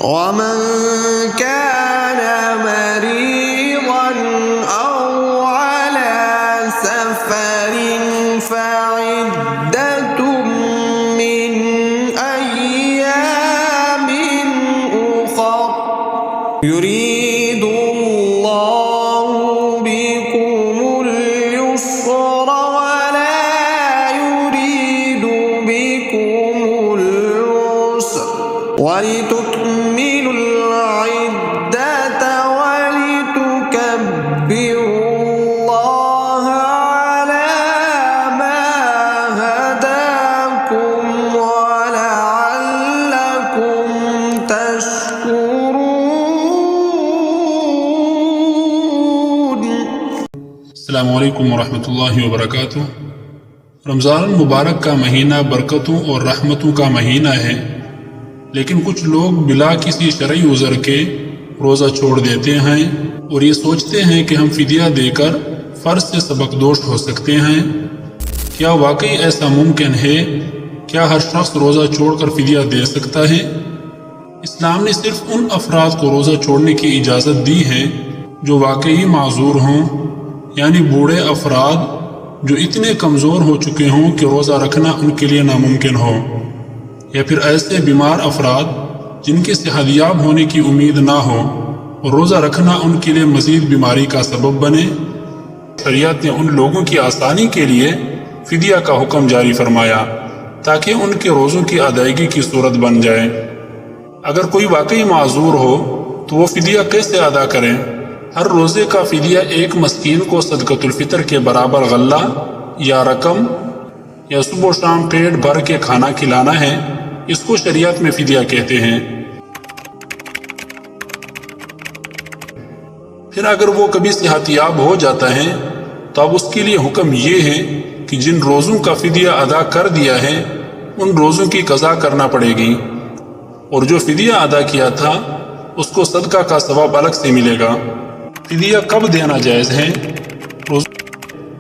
ومن كان مريضا أو على سفر فعدة من أيام أخر يريد الله بكم اليسر ولا يريد بكم العسر ولتكملوا العدة ولتكبروا الله على ما هداكم ولعلكم تشكرون. السلام علیکم ورحمۃ اللہ وبرکاتہ. رمضان المبارک کا مہینہ برکتوں اور رحمتوں کا مہینہ ہے، لیکن کچھ لوگ بلا کسی شرعی عذر کے روزہ چھوڑ دیتے ہیں اور یہ سوچتے ہیں کہ ہم فدیہ دے کر فرض سے سبکدوش ہو سکتے ہیں. کیا واقعی ایسا ممکن ہے؟ کیا ہر شخص روزہ چھوڑ کر فدیہ دے سکتا ہے؟ اسلام نے صرف ان افراد کو روزہ چھوڑنے کی اجازت دی ہے جو واقعی معذور ہوں، یعنی بوڑھے افراد جو اتنے کمزور ہو چکے ہوں کہ روزہ رکھنا ان کے لیے ناممکن ہو، یا پھر ایسے بیمار افراد جن کے صحت یاب ہونے کی امید نہ ہو اور روزہ رکھنا ان کے لیے مزید بیماری کا سبب بنے. شریعت نے ان لوگوں کی آسانی کے لیے فدیہ کا حکم جاری فرمایا تاکہ ان کے روزوں کی ادائیگی کی صورت بن جائے. اگر کوئی واقعی معذور ہو تو وہ فدیہ کیسے ادا کریں؟ ہر روزے کا فدیہ ایک مسکین کو صدقۃ الفطر کے برابر غلہ یا رقم یا صبح و شام پیٹ بھر کے کھانا کھلانا ہے. اس کو شریعت میں فدیہ کہتے ہیں. پھر اگر وہ کبھی صحت یاب ہو جاتا ہے تو اب اس کے لیے حکم یہ ہے کہ جن روزوں کا فدیہ ادا کر دیا ہے ان روزوں کی قضا کرنا پڑے گی، اور جو فدیہ ادا کیا تھا اس کو صدقہ کا ثواب الگ سے ملے گا. فدیہ کب دینا جائز ہے؟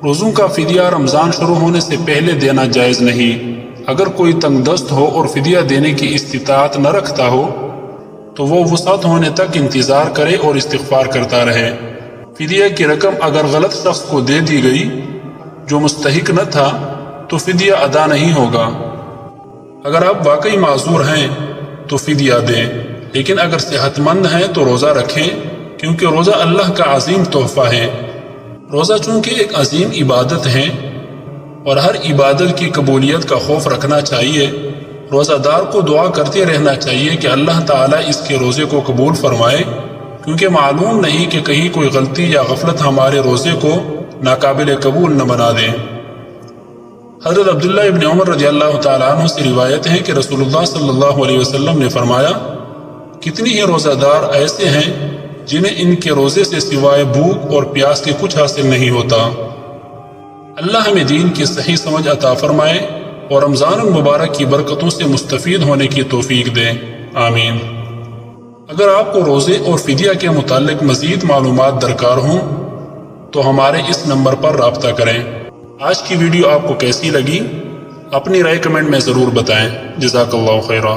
روزوں کا فدیہ رمضان شروع ہونے سے پہلے دینا جائز نہیں. اگر کوئی تنگ دست ہو اور فدیہ دینے کی استطاعت نہ رکھتا ہو تو وہ وسعت ہونے تک انتظار کرے اور استغفار کرتا رہے. فدیہ کی رقم اگر غلط شخص کو دے دی گئی جو مستحق نہ تھا تو فدیہ ادا نہیں ہوگا. اگر آپ واقعی معذور ہیں تو فدیہ دیں، لیکن اگر صحت مند ہیں تو روزہ رکھیں، کیونکہ روزہ اللہ کا عظیم تحفہ ہے. روزہ چونکہ ایک عظیم عبادت ہے اور ہر عبادت کی قبولیت کا خوف رکھنا چاہیے. روزہ دار کو دعا کرتے رہنا چاہیے کہ اللہ تعالیٰ اس کے روزے کو قبول فرمائے، کیونکہ معلوم نہیں کہ کہیں کوئی غلطی یا غفلت ہمارے روزے کو ناقابل قبول نہ بنا دے. حضرت عبداللہ ابن عمر رضی اللہ تعالیٰ عنہ سے روایت ہے کہ رسول اللہ صلی اللہ علیہ وسلم نے فرمایا، کتنی ہی روزہ دار ایسے ہیں جنہیں ان کے روزے سے سوائے بھوک اور پیاس کے کچھ حاصل نہیں ہوتا. اللہ ہمیں دین کی صحیح سمجھ عطا فرمائے اور رمضان المبارک کی برکتوں سے مستفید ہونے کی توفیق دے. آمین. اگر آپ کو روزے اور فدیہ کے متعلق مزید معلومات درکار ہوں تو ہمارے اس نمبر پر رابطہ کریں. آج کی ویڈیو آپ کو کیسی لگی؟ اپنی رائے کمنٹ میں ضرور بتائیں. جزاک اللہ خیرہ.